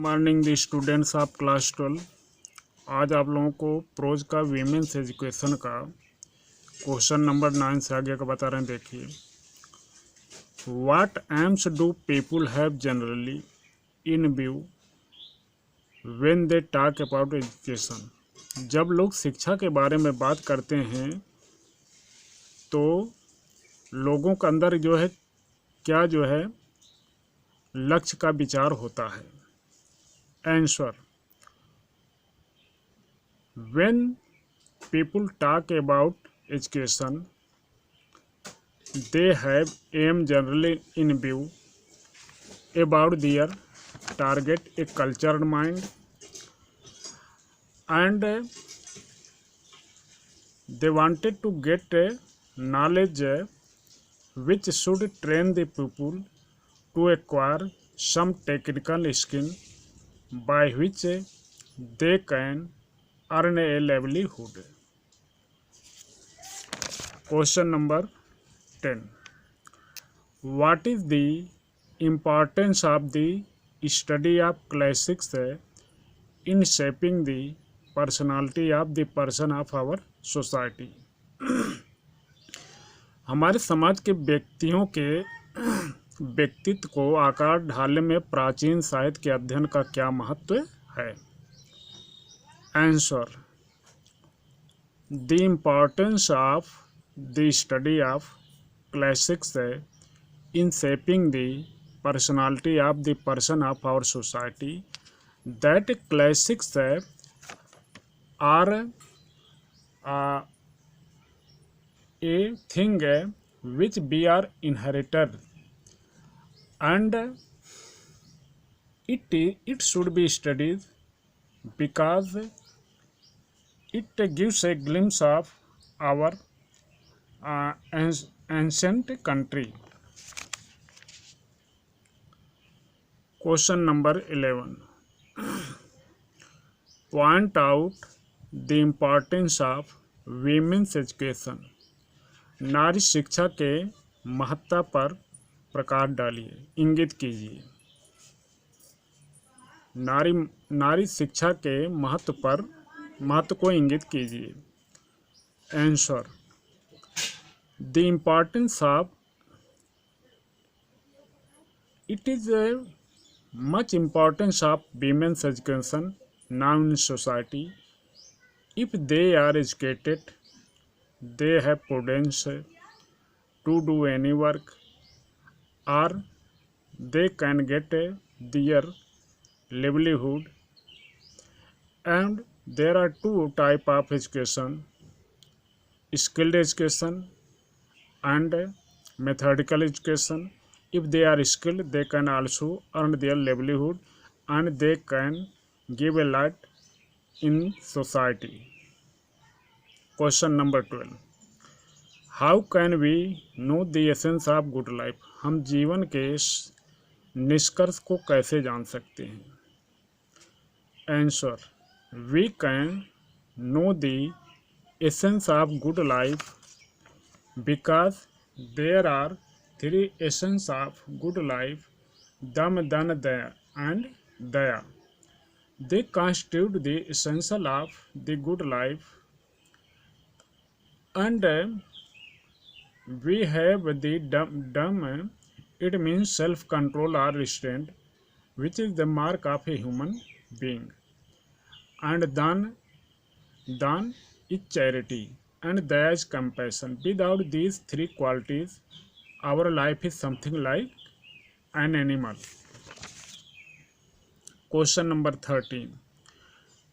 Morning the students of class 12। आज आप लोगों को प्रोज का वीमेंस एजुकेशन का क्वेश्चन नंबर 9 से आगे का बता रहे हैं। देखिए, what AIIMS do people have generally in view when they talk about education. जब लोग शिक्षा के बारे में बात करते हैं तो लोगों के अंदर क्या लक्ष्य का विचार होता है। Answer, when people talk about education, they have aim generally in view about their target, a cultured mind, and they wanted to get knowledge which should train the people to acquire some technical skill by which they can earn a livelihood. Question number 10. What is the importance of the study of classics in shaping the personality of the person of our society? हमारे समाज के व्यक्तियों के व्यक्तित्व को आकार ढालने में प्राचीन साहित्य के अध्ययन का क्या महत्व है? Answer, the importance of the study of classics in shaping the personality of the person of our society. That classics are a thing which we are inherited, and it should be studied because it gives a glimpse of our ancient country. Question number 11. Point out the importance of women's education. नारी शिक्षा के महत्ता पर प्रकाश डालिए, इंगित कीजिए। नारी शिक्षा के महत्व को इंगित कीजिए। Answer, the importance of it is much importance of women's education now in society. If they are educated, they have prudence to do any work, और they can get their livelihood. And there are two type of education: skilled education and methodical education. If they are skilled, they can also earn their livelihood and they can give a lot in society. Question number 12. How can we know the essence of good life? हम जीवन के निष्कर्ष को कैसे जान सकते हैं? Answer, we can know the essence of good life because there are three essence of good life: dam, dan, daya and daya. They constitute the essential of the good life, and we have the dam. It means self-control or restraint, which is the mark of a human being. And dan is charity, and daya is compassion. Without these three qualities, our life is something like an animal. Question number 13.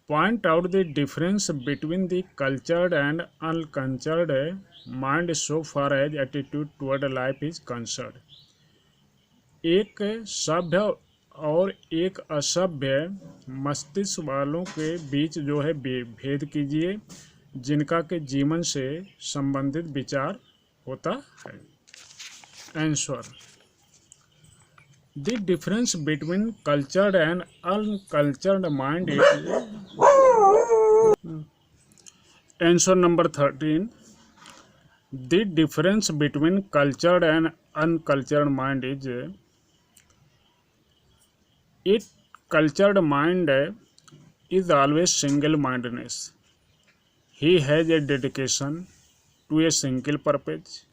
Point out the difference between the cultured and uncultured mind so far as attitude toward life is concerned. एक सभ्य और एक असभ्य मस्तिष्क वालों के बीच भेद कीजिए जिनका के जीवन से संबंधित विचार होता है। Answer, the difference between cultured and uncultured mind is. Answer number 13. The difference between cultured and uncultured mind is A cultured mind is always single-mindedness. He has a dedication to a single purpose,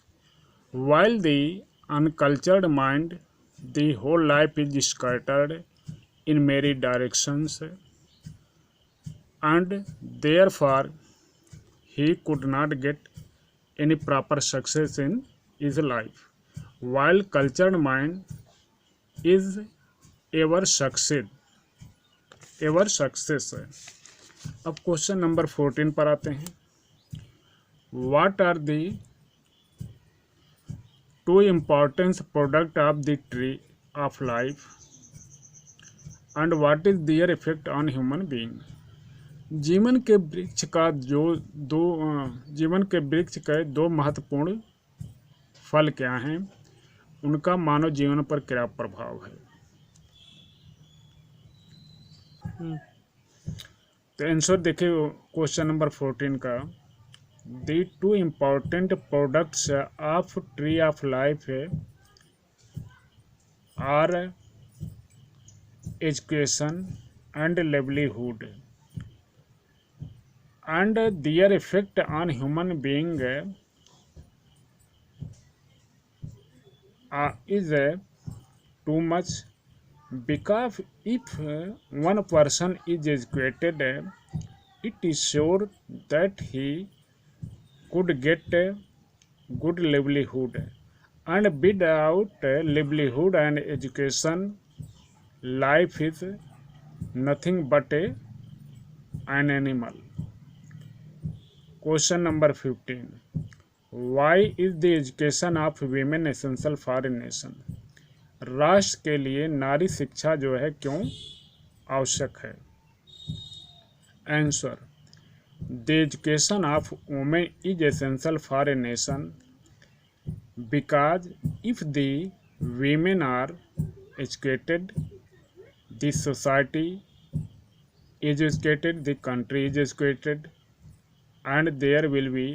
while the uncultured mind, the whole life is scattered in many directions, and therefore he could not get any proper success in his life, while cultured mind is ever success है। अब question number 14 पर आते हैं। What are the two important product of the tree of life and what is their effect on human being. जीवन के वृक्ष के दो महत्वपूर्ण फल क्या हैं, उनका मानव जीवन पर क्या प्रभाव है। तो आंसर देखिए क्वेश्चन नंबर 14 का। The two important products of tree of life are education and livelihood and their effect on human being is too much, because if one person is educated, it is sure that he could get a good livelihood, and without livelihood and education, life is nothing but an animal. Question number 15. Why is the education of women essential for a nation? राष्ट्र के लिए नारी शिक्षा जो है क्यों आवश्यक है। Answer, the education of women is essential for a nation because if the women are educated, the society is educated, the country is educated, and there will be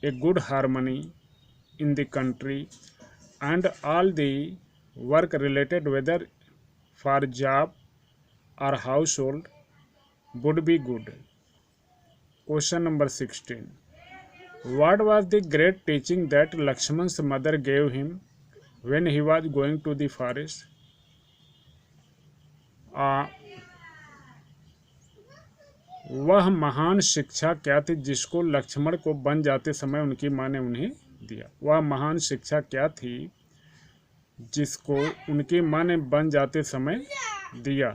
a good harmony in the country, and all the work related whether for job or household would be good. Question number 16. What was the great teaching that Lakshman's mother gave him when he was going to the forest? वह महान शिक्षा क्या थी जिसको लक्ष्मण को बन जाते समय उनकी माँ ने उन्हें दिया। वह महान शिक्षा क्या थी जिसको उनकी माँ ने बन जाते समय दिया।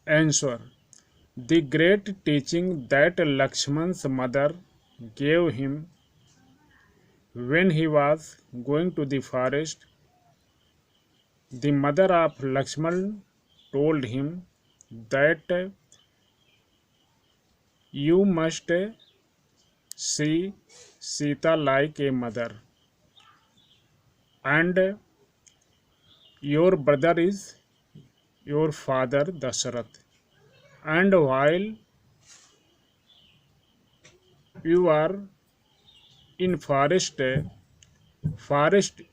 Answer, the great teaching that लक्ष्मण's mother gave him when he was going to the forest, the mother of Lakshman told him that you must see Sita like a mother, and your brother is your father Dasharath, and while you are in forest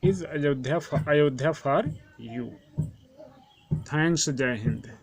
is Ayodhya for you. Thanks, Jai Hind.